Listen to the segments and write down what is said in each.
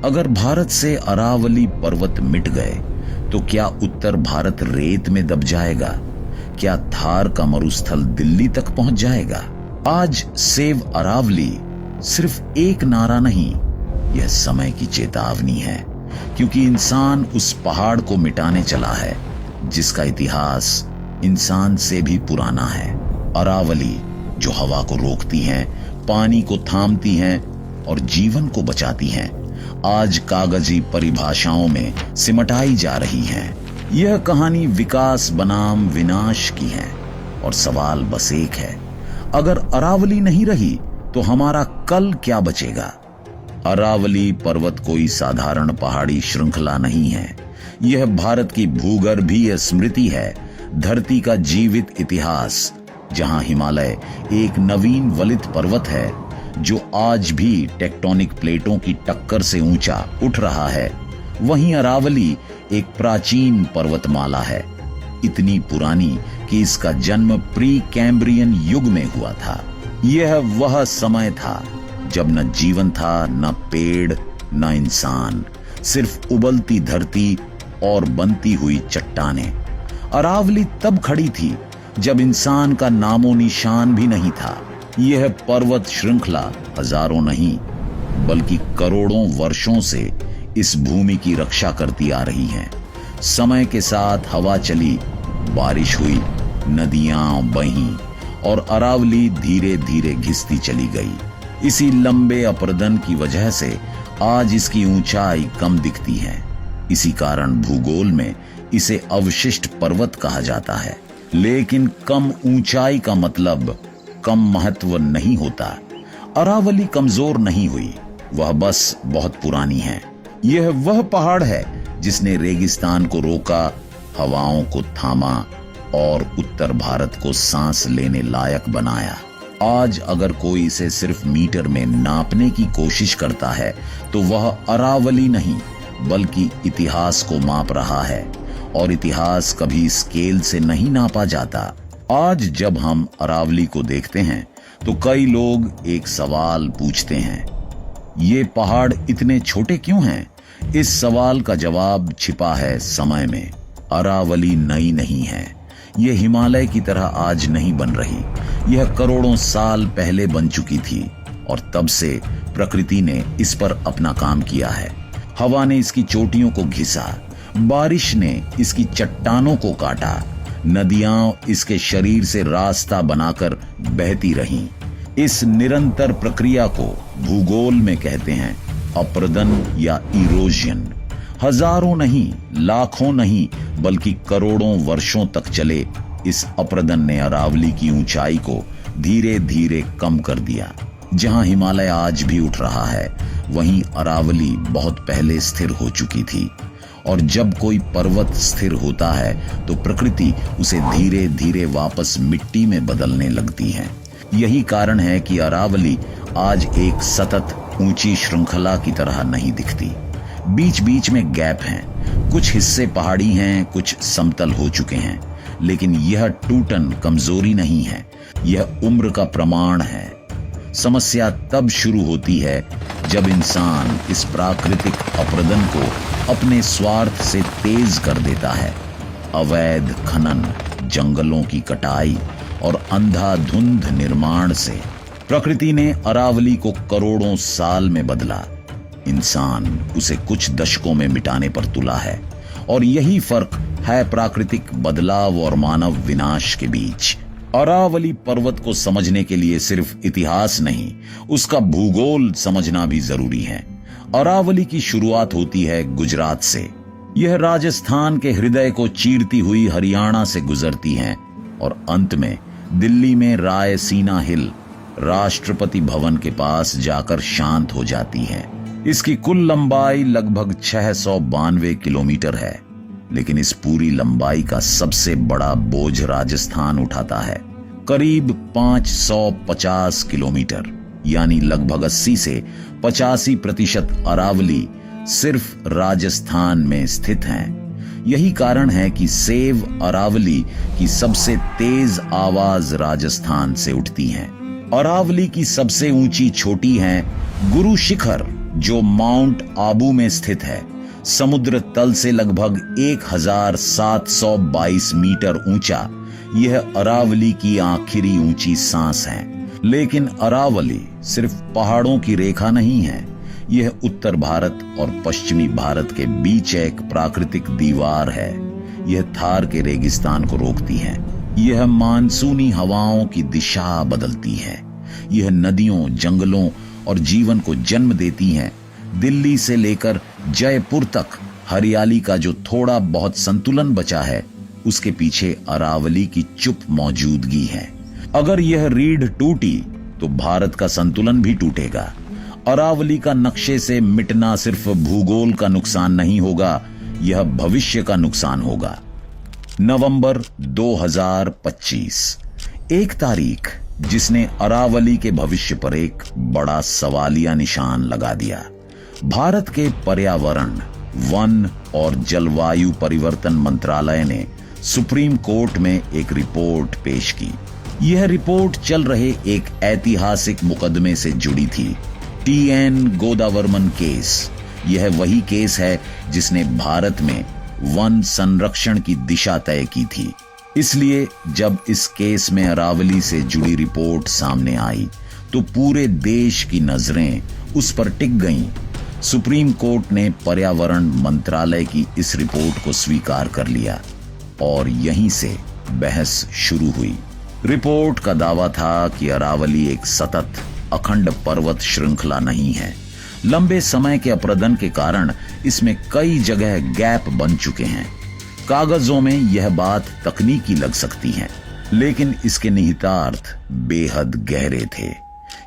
अगर भारत से अरावली पर्वत मिट गए तो क्या उत्तर भारत रेत में दब जाएगा? क्या थार का मरुस्थल दिल्ली तक पहुंच जाएगा? आज सेव अरावली सिर्फ एक नारा नहीं, यह समय की चेतावनी है, क्योंकि इंसान उस पहाड़ को मिटाने चला है जिसका इतिहास इंसान से भी पुराना है। अरावली जो हवा को रोकती हैं, पानी को थामती हैं और जीवन को बचाती हैं, आज कागजी परिभाषाओं में सिमटाई जा रही हैं। यह कहानी विकास बनाम विनाश की है और सवाल बस एक है, अगर अरावली नहीं रही तो हमारा कल क्या बचेगा? अरावली पर्वत कोई साधारण पहाड़ी श्रृंखला नहीं है, यह भारत की भूगर्भीय स्मृति है, धरती का जीवित इतिहास, जहां हिमालय एक नवीन वलित पर्वत है जो आज भी टेक्टोनिक प्लेटों की टक्कर से ऊंचा उठ रहा है, वहीं अरावली एक प्राचीन पर्वतमाला है, इतनी पुरानी कि इसका जन्म प्री कैम्ब्रियन युग में हुआ था। यह वह समय था जब न जीवन था, न पेड़, न इंसान, सिर्फ उबलती धरती और बनती हुई चट्टानें। अरावली तब खड़ी थी जब इंसान का नामो निशान भी नहीं था। यह पर्वत श्रृंखला हजारों नहीं बल्कि करोड़ों वर्षों से इस भूमि की रक्षा करती आ रही है। समय के साथ हवा चली, बारिश हुई, नदियां बहीं और अरावली धीरे धीरे घिसती चली गई। इसी लंबे अपरदन की वजह से आज इसकी ऊंचाई कम दिखती है। इसी कारण भूगोल में इसे अवशिष्ट पर्वत कहा जाता है। लेकिन कम ऊंचाई का मतलब कम महत्व नहीं होता। अरावली कमजोर नहीं हुई, वह बस बहुत पुरानी है। यह वह पहाड़ है जिसने रेगिस्तान को रोका, हवाओं को थामा और उत्तर भारत को सांस लेने लायक बनाया। आज अगर कोई इसे सिर्फ मीटर में नापने की कोशिश करता है तो वह अरावली नहीं बल्कि इतिहास को माप रहा है, और इतिहास कभी स्केल से नहीं नापा जाता। आज जब हम अरावली को देखते हैं तो कई लोग एक सवाल पूछते हैं, ये पहाड़ इतने छोटे क्यों हैं? इस सवाल का जवाब छिपा है समय में। अरावली नई नहीं है, यह हिमालय की तरह आज नहीं बन रही। यह करोड़ों साल पहले बन चुकी थी और तब से प्रकृति ने इस पर अपना काम किया है। हवा ने इसकी चोटियों को घिसा, बारिश ने इसकी चट्टानों को काटा, नदियां इसके शरीर से रास्ता बनाकर बहती रहीं। इस निरंतर प्रक्रिया को भूगोल में कहते हैं अपरदन या इरोजन। हजारों नहीं, लाखों नहीं बल्कि करोड़ों वर्षों तक चले इस अपरदन ने अरावली की ऊंचाई को धीरे धीरे कम कर दिया। जहां हिमालय आज भी उठ रहा है, वहीं अरावली बहुत पहले स्थिर हो चुकी थी। और जब कोई पर्वत स्थिर होता है तो प्रकृति उसे धीरे धीरे वापस मिट्टी में बदलने लगती है। यही कारण है कि अरावली आज एक सतत ऊंची श्रृंखला की तरह नहीं दिखती। बीच बीच में गैप हैं, कुछ हिस्से पहाड़ी हैं, कुछ समतल हो चुके हैं, लेकिन यह टूटन कमजोरी नहीं है, यह उम्र का प्रमाण है। समस्या तब शुरू होती है जब इंसान इस प्राकृतिक अपरदन को अपने स्वार्थ से तेज कर देता है। अवैध खनन, जंगलों की कटाई और अंधाधुंध निर्माण से प्रकृति ने अरावली को करोड़ों साल में बदला। इंसान उसे कुछ दशकों में मिटाने पर तुला है, और यही फर्क है प्राकृतिक बदलाव और मानव विनाश के बीच। अरावली पर्वत को समझने के लिए सिर्फ इतिहास नहीं, उसका भूगोल समझना भी जरूरी है। अरावली की शुरुआत होती है गुजरात से। यह राजस्थान के हृदय को चीरती हुई हरियाणा से गुजरती है और अंत में दिल्ली में रायसीना हिल, राष्ट्रपति भवन के पास जाकर शांत हो जाती है। इसकी कुल लंबाई लगभग 692 किलोमीटर है, लेकिन इस पूरी लंबाई का सबसे बड़ा बोझ राजस्थान उठाता है, करीब 550 किलोमीटर, यानी लगभग 80 से 85% अरावली सिर्फ राजस्थान में स्थित हैं। यही कारण है कि सेव अरावली की सबसे तेज आवाज राजस्थान से उठती है। अरावली की सबसे ऊंची चोटी है गुरु शिखर, जो माउंट आबू में स्थित है, समुद्र तल से लगभग 1722 मीटर ऊंचा, यह अरावली की आखिरी ऊंची सांस है। लेकिन अरावली सिर्फ पहाड़ों की रेखा नहीं है, यह उत्तर भारत और पश्चिमी भारत के बीच एक प्राकृतिक दीवार है। यह थार के रेगिस्तान को रोकती है, यह मानसूनी हवाओं की दिशा बदलती है, यह नदियों, जंगलों और जीवन को जन्म देती है। दिल्ली से लेकर जयपुर तक हरियाली का जो थोड़ा बहुत संतुलन बचा है, उसके पीछे अरावली की चुप मौजूदगी है। अगर यह रीढ़ टूटी तो भारत का संतुलन भी टूटेगा। अरावली का नक्शे से मिटना सिर्फ भूगोल का नुकसान नहीं होगा, यह भविष्य का नुकसान होगा। नवंबर 2025, एक तारीख जिसने अरावली के भविष्य पर एक बड़ा सवालिया निशान लगा दिया। भारत के पर्यावरण, वन और जलवायु परिवर्तन मंत्रालय ने सुप्रीम कोर्ट में एक रिपोर्ट पेश की। यह रिपोर्ट चल रहे एक ऐतिहासिक मुकदमे से जुड़ी थी, TN गोदावर्मन केस। यह वही केस है जिसने भारत में वन संरक्षण की दिशा तय की थी। इसलिए जब इस केस में अरावली से जुड़ी रिपोर्ट सामने आई तो पूरे देश की नजरें उस पर टिक गईं। सुप्रीम कोर्ट ने पर्यावरण मंत्रालय की इस रिपोर्ट को स्वीकार कर लिया और यहीं से बहस शुरू हुई। रिपोर्ट का दावा था कि अरावली एक सतत अखंड पर्वत श्रृंखला नहीं है। लंबे समय के अप्रदन के कारण इसमें कई जगह गैप बन चुके हैं। कागजों में यह बात तकनीकी लग सकती है, लेकिन इसके निहितार्थ बेहद गहरे थे,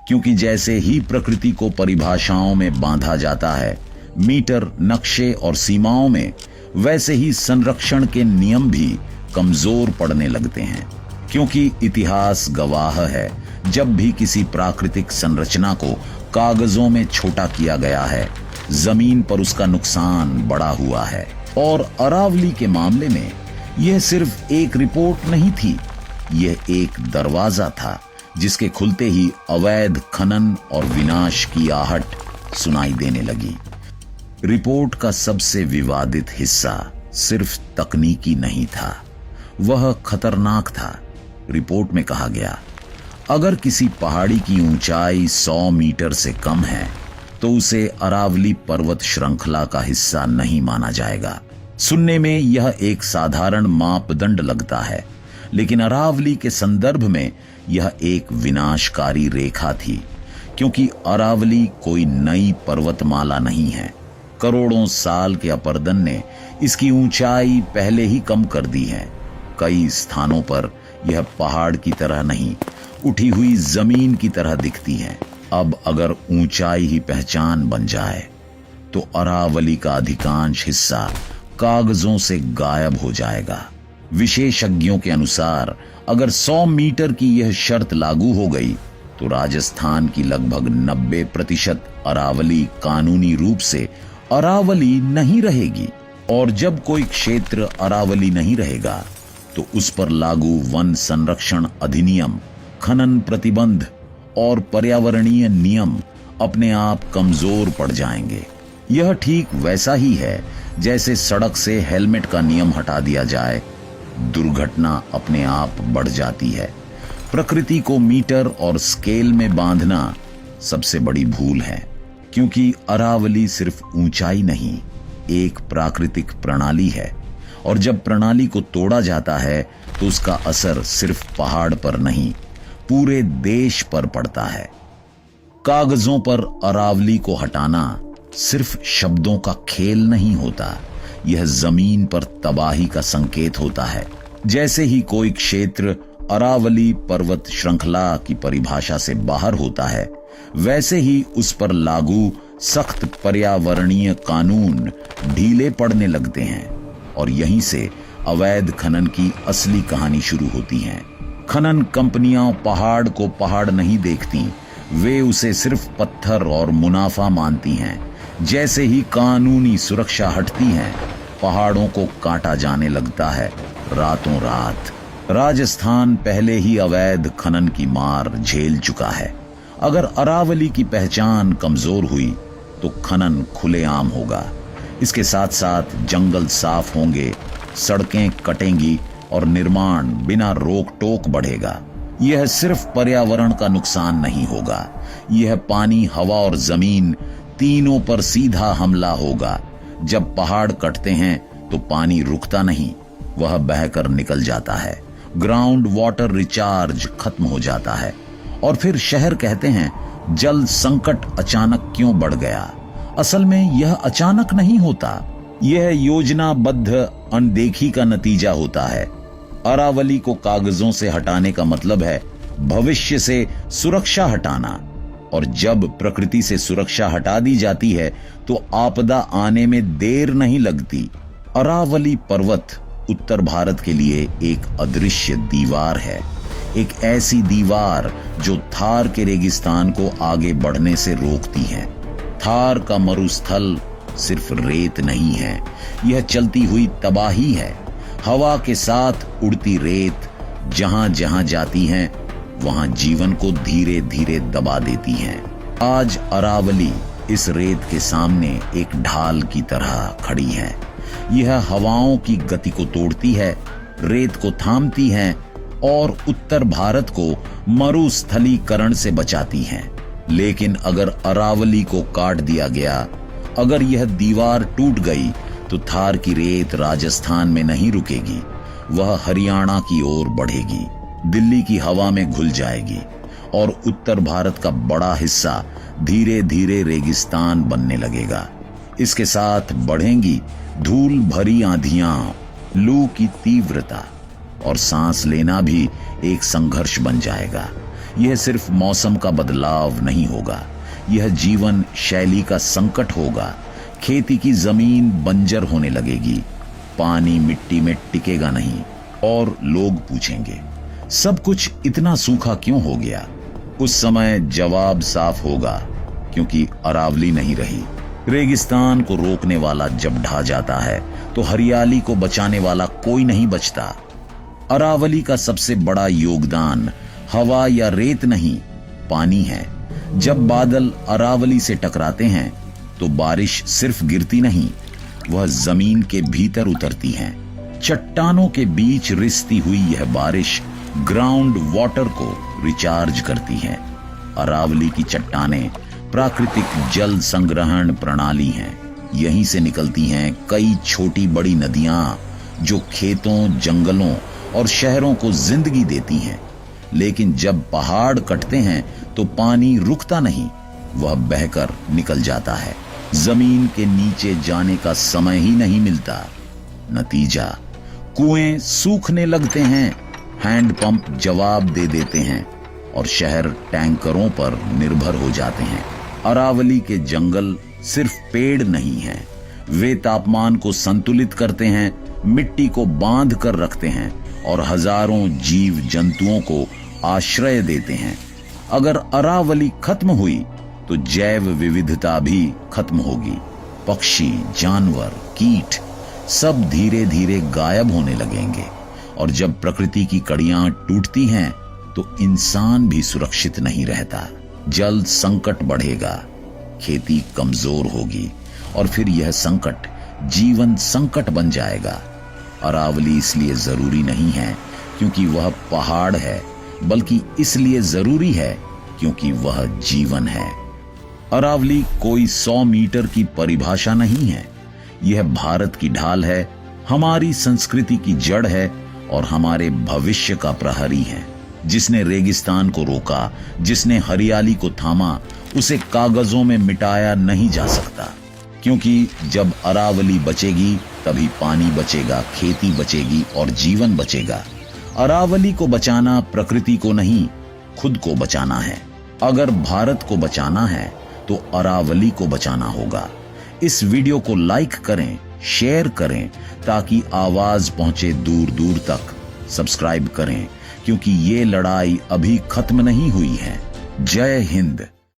क्योंकि जैसे ही प्रकृति को परिभाषाओं में बांधा जाता है, मीटर, नक्शे और सीमाओं में, वैसे ही संरक्षण के नियम भी कमजोर पड़ने लगते हैं। क्योंकि इतिहास गवाह है, जब भी किसी प्राकृतिक संरचना को कागजों में छोटा किया गया है, जमीन पर उसका नुकसान बड़ा हुआ है। और अरावली के मामले में यह सिर्फ एक रिपोर्ट नहीं थी, यह एक दरवाजा था जिसके खुलते ही अवैध खनन और विनाश की आहट सुनाई देने लगी। रिपोर्ट का सबसे विवादित हिस्सा सिर्फ तकनीकी नहीं था, वह खतरनाक था। रिपोर्ट में कहा गया, अगर किसी पहाड़ी की ऊंचाई 100 मीटर से कम है तो उसे अरावली पर्वत श्रृंखला का हिस्सा नहीं माना जाएगा। सुनने में यह एक साधारण मापदंड लगता है, लेकिन अरावली के संदर्भ में यह एक विनाशकारी रेखा थी, क्योंकि अरावली कोई नई पर्वतमाला नहीं है। करोड़ों साल के अपर्दन ने इसकी ऊंचाई पहले ही कम कर दी है। कई स्थानों पर यह पहाड़ की तरह नहीं, उठी हुई जमीन की तरह दिखती है। अब अगर ऊंचाई ही पहचान बन जाए तो अरावली का अधिकांश हिस्सा कागजों से गायब हो जाएगा। विशेषज्ञों के अनुसार अगर 100 मीटर की यह शर्त लागू हो गई तो राजस्थान की लगभग 90% अरावली कानूनी रूप से अरावली नहीं रहेगी। और जब कोई क्षेत्र अरावली नहीं रहेगा तो उस पर लागू वन संरक्षण अधिनियम, खनन प्रतिबंध और पर्यावरणीय नियम अपने आप कमजोर पड़ जाएंगे। यह ठीक वैसा ही है जैसे सड़क से हेलमेट का नियम हटा दिया जाए, दुर्घटना अपने आप बढ़ जाती है। प्रकृति को मीटर और स्केल में बांधना सबसे बड़ी भूल है, क्योंकि अरावली सिर्फ ऊंचाई नहीं, एक प्राकृतिक प्रणाली है। और जब प्रणाली को तोड़ा जाता है तो उसका असर सिर्फ पहाड़ पर नहीं, पूरे देश पर पड़ता है। कागजों पर अरावली को हटाना सिर्फ शब्दों का खेल नहीं होता, यह जमीन पर तबाही का संकेत होता है। जैसे ही कोई क्षेत्र अरावली पर्वत श्रृंखला की परिभाषा से बाहर होता है, वैसे ही उस पर लागू सख्त पर्यावरणीय कानून ढीले पड़ने लगते हैं। और यहीं से अवैध खनन की असली कहानी शुरू होती है। खनन कंपनियां पहाड़ को पहाड़ नहीं देखती, वे उसे सिर्फ पत्थर और मुनाफा मानती हैं। जैसे ही कानूनी सुरक्षा हटती है, पहाड़ों को काटा जाने लगता है रातों रात। राजस्थान पहले ही अवैध खनन की मार झेल चुका है। अगर अरावली की पहचान कमजोर हुई तो खनन खुलेआम होगा। इसके साथ साथ जंगल साफ होंगे, सड़कें कटेंगी और निर्माण बिना रोक टोक बढ़ेगा। यह सिर्फ पर्यावरण का नुकसान नहीं होगा, यह पानी, हवा और जमीन तीनों पर सीधा हमला होगा। जब पहाड़ कटते हैं तो पानी रुकता नहीं, वह बहकर निकल जाता है। ग्राउंड वाटर रिचार्ज खत्म हो जाता है और फिर शहर कहते हैं जल संकट अचानक क्यों बढ़ गया। असल में यह अचानक नहीं होता, यह योजनाबद्ध अनदेखी का नतीजा होता है। अरावली को कागजों से हटाने का मतलब है भविष्य से सुरक्षा हटाना, और जब प्रकृति से सुरक्षा हटा दी जाती है तो आपदा आने में देर नहीं लगती। अरावली पर्वत उत्तर भारत के लिए एक अदृश्य दीवार है, एक ऐसी दीवार जो थार के रेगिस्तान को आगे बढ़ने से रोकती है। थार का मरुस्थल सिर्फ रेत नहीं है, यह चलती हुई तबाही है। हवा के साथ उड़ती रेत जहां जहां जाती हैं, वहां जीवन को धीरे धीरे दबा देती हैं। आज अरावली इस रेत के सामने एक ढाल की तरह खड़ी है। यह हवाओं की गति को तोड़ती है, रेत को थामती है और उत्तर भारत को मरुस्थलीकरण से बचाती है। लेकिन अगर अरावली को काट दिया गया, अगर यह दीवार टूट गई, तो थार की रेत राजस्थान में नहीं रुकेगी, वह हरियाणा की ओर बढ़ेगी, दिल्ली की हवा में घुल जाएगी और उत्तर भारत का बड़ा हिस्सा धीरे धीरे रेगिस्तान बनने लगेगा। इसके साथ बढ़ेंगी धूल भरी आंधियां, लू की तीव्रता, और सांस लेना भी एक संघर्ष बन जाएगा। यह सिर्फ मौसम का बदलाव नहीं होगा, यह जीवन शैली का संकट होगा। खेती की जमीन बंजर होने लगेगी, पानी मिट्टी में टिकेगा नहीं और लोग पूछेंगे सब कुछ इतना सूखा क्यों हो गया। उस समय जवाब साफ होगा, क्योंकि अरावली नहीं रही। रेगिस्तान को रोकने वाला जब ढा जाता है तो हरियाली को बचाने वाला कोई नहीं बचता। अरावली का सबसे बड़ा योगदान हवा या रेत नहीं, पानी है। जब बादल अरावली से टकराते हैं तो बारिश सिर्फ गिरती नहीं, वह जमीन के भीतर उतरती है। चट्टानों के बीच रिसती हुई यह बारिश ग्राउंड वाटर को रिचार्ज करती है। अरावली की चट्टानें प्राकृतिक जल संग्रहण प्रणाली हैं। यहीं से निकलती हैं कई छोटी बड़ी नदियां जो खेतों, जंगलों और शहरों को जिंदगी देती हैं। लेकिन जब पहाड़ कटते हैं तो पानी रुकता नहीं, वह बहकर निकल जाता है। जमीन के नीचे जाने का समय ही नहीं मिलता। नतीजा, कुएं सूखने लगते हैं, हैंडपंप जवाब दे देते हैं और शहर टैंकरों पर निर्भर हो जाते हैं। अरावली के जंगल सिर्फ पेड़ नहीं हैं, वे तापमान को संतुलित करते हैं, मिट्टी को बांध कर रखते हैं और हजारों जीव जंतुओं को आश्रय देते हैं। अगर अरावली खत्म हुई तो जैव विविधता भी खत्म होगी। पक्षी, जानवर, कीट सब धीरे धीरे गायब होने लगेंगे और जब प्रकृति की कड़ियां टूटती हैं तो इंसान भी सुरक्षित नहीं रहता। जल संकट बढ़ेगा, खेती कमजोर होगी और फिर यह संकट जीवन संकट बन जाएगा। अरावली इसलिए जरूरी नहीं है क्योंकि वह पहाड़ है, बल्कि इसलिए जरूरी है क्योंकि वह जीवन है। अरावली कोई 100 मीटर की परिभाषा नहीं है, यह भारत की ढाल है, हमारी संस्कृति की जड़ है और हमारे भविष्य का प्रहरी है। जिसने रेगिस्तान को रोका, जिसने हरियाली को थामा, उसे कागजों में मिटाया नहीं जा सकता। क्योंकि जब अरावली बचेगी तभी पानी बचेगा, खेती बचेगी और जीवन बचेगा। अरावली को बचाना प्रकृति को नहीं, खुद को बचाना है। अगर भारत को बचाना है तो अरावली को बचाना होगा। इस वीडियो को लाइक करें, शेयर करें ताकि आवाज पहुंचे दूर दूर तक। सब्सक्राइब करें क्योंकि ये लड़ाई अभी खत्म नहीं हुई है। जय हिंद।